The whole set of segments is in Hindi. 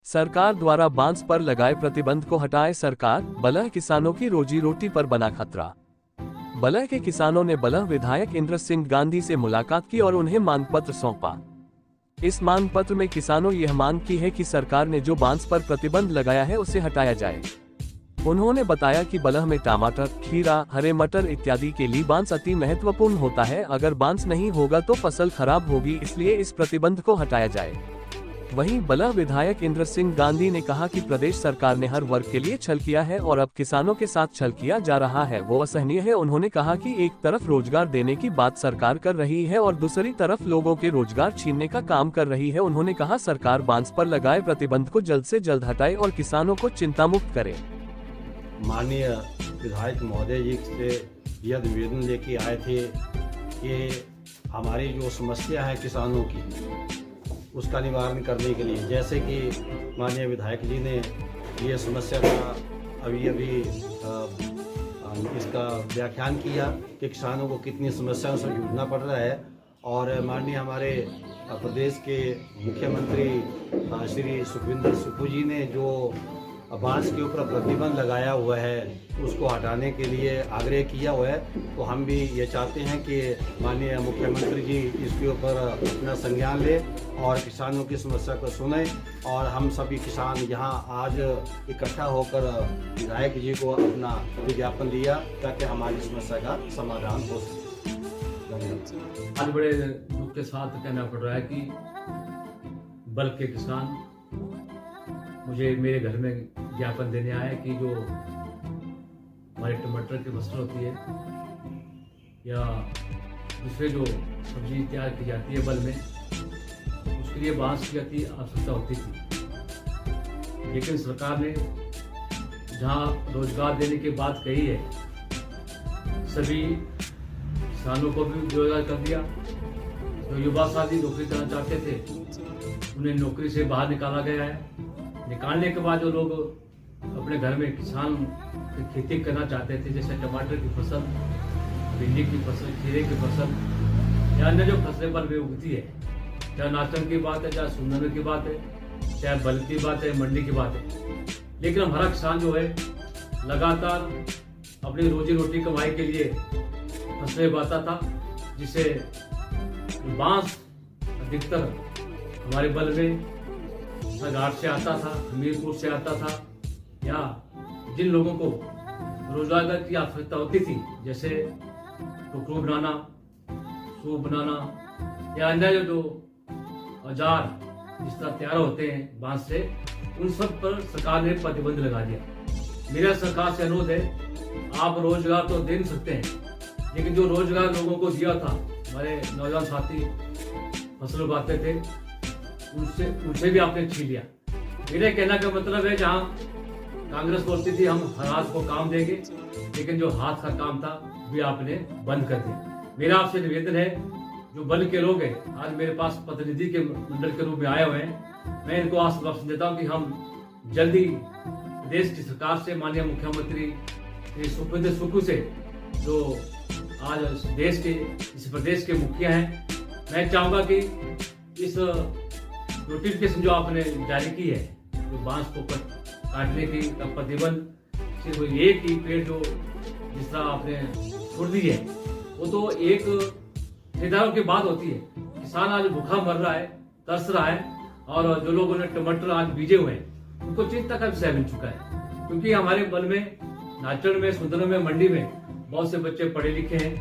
सरकार द्वारा बांस पर लगाए प्रतिबंध को हटाए सरकार, बलह किसानों की रोजी रोटी पर बना खतरा। बलह के किसानों ने बलह विधायक इंद्र सिंह गांधी से मुलाकात की और उन्हें मांग पत्र सौंपा। इस मांग पत्र में किसानों यह मांग की है कि सरकार ने जो बांस पर प्रतिबंध लगाया है उसे हटाया जाए। उन्होंने बताया कि बलह में टमाटर, खीरा, हरे मटर इत्यादि के लिए बांस अति महत्वपूर्ण होता है। अगर बांस नहीं होगा तो फसल खराब होगी, इसलिए इस प्रतिबंध को हटाया जाए। वहीं बलह विधायक इंद्र सिंह गांधी ने कहा कि प्रदेश सरकार ने हर वर्ग के लिए छल किया है और अब किसानों के साथ छल किया जा रहा है, वो असहनीय है। उन्होंने कहा कि एक तरफ रोजगार देने की बात सरकार कर रही है और दूसरी तरफ लोगों के रोजगार छीनने का काम कर रही है। उन्होंने कहा सरकार बांस पर लगाए प्रतिबंध को जल्द से जल्द हटाए और किसानों को चिंता मुक्त करे। माननीय विधायक महोदय जी से यह निवेदन लेके आए थे कि हमारी जो समस्या है किसानों की, उसका निवारण करने के लिए, जैसे कि माननीय विधायक जी ने ये समस्या का अभी इसका व्याख्यान किया कि किसानों को कितनी समस्याओं से जूझना पड़ रहा है। और माननीय हमारे प्रदेश के मुख्यमंत्री श्री सुखविंदर सुक्खू जी ने जो बांस के ऊपर प्रतिबंध लगाया हुआ है उसको हटाने के लिए आग्रह किया हुआ है। तो हम भी ये चाहते हैं कि माननीय मुख्यमंत्री जी इसके ऊपर अपना संज्ञान ले और किसानों की समस्या को सुने। और हम सभी किसान यहाँ आज इकट्ठा होकर विधायक जी को अपना विज्ञापन दिया ताकि हमारी समस्या का समाधान हो सके। धन्यवाद। आज बड़े दुख के साथ कहना पड़ रहा है कि बल के किसान मुझे मेरे घर में ज्ञापन देने आए कि जो हमारे टमाटर की फसल होती है या दूसरे जो सब्जी तैयार की जाती है बल में, उसके लिए बांस की अति आवश्यकता होती थी। लेकिन सरकार ने जहां रोजगार देने की बात कही है, सभी किसानों को भी रोजगार कर दिया। जो युवा साथी नौकरी करना चाहते थे उन्हें नौकरी से बाहर निकाला गया है। निकालने के बाद जो लोग अपने घर में किसान खेती करना चाहते थे, जैसे टमाटर की फसल, भिंडी की फसल, खीरे की फसल या अन्य जो फसलें बल में उगती है, चाहे नाचन की बात है, चाहे सुंदर की बात है, चाहे बल की बात है, मंडी की बात है। लेकिन हमारा किसान जो है लगातार अपनी रोजी रोटी कमाई के लिए फसलें उगाता था, जिसे बांस अधिकतर हमारे बल में घाट से आता था, हमीरपुर से आता था, या जिन लोगों को रोजगार की आवश्यकता होती थी, जैसे टोकरू बनाना, सूप बनाना या अन्य जो औजार जिस तरह तैयार होते हैं बांस से, उन सब पर सरकार ने प्रतिबंध लगा दिया। मेरा सरकार से अनुरोध है, आप रोजगार तो दे नहीं सकते हैं, लेकिन जो रोजगार लोगों को दिया था, हमारे नौजवान साथी फसल उगाते थे, उनसे भी आपने छीन लिया। मेरे कहना का मतलब है, जहां कांग्रेस बोलती थी हम हर हाथ को काम देंगे, लेकिन जो हाथ का काम था भी आपने बंद कर दिया। मेरा आपसे निवेदन है, जो बल के लोग हैं आज मेरे पास प्रतिनिधि के मंडल के रूप में आए हुए हैं, मैं इनको आश्वासन देता हूं कि हम जल्दी देश की सरकार से, माननीय मुख्यमंत्री श्री सुखविंदर सुक्खू से, जो आज इस प्रदेश के मुखिया हैं, मैं चाहूंगा कि इस नोटिफिकेशन जो आपने जारी की है, जो बांस को काटने की प्रतिबंध, सिर्फ एक ही पेड़ जो जिस तरह आपने छोड़ दी है, वो तो एक ठेकेदारों की बात होती है। किसान आज भूखा मर रहा है, तरस रहा है, और जो लोगों ने टमाटर आज बीजे हुए हैं उनको चिंता का विषय मिल चुका है। क्योंकि हमारे बल में, नाचन में, सुंदर में, मंडी में बहुत से बच्चे पढ़े लिखे हैं,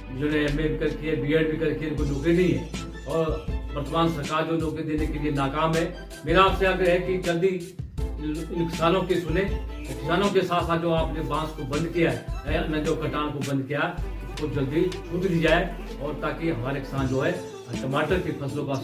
जिन्होंने MA भी करके है, BEd भी करके, इनको नौकरी नहीं है और वर्तमान सरकार जो नौकरी देने के लिए नाकाम है। मेरा आपसे आग्रह है कि जल्दी इन किसानों की सुने। किसानों के साथ साथ जो आपने बांस को बंद किया है, न जो कटान को बंद किया है, उसको जल्दी छूट दी जाए, और ताकि हमारे किसान जो है टमाटर की फसलों का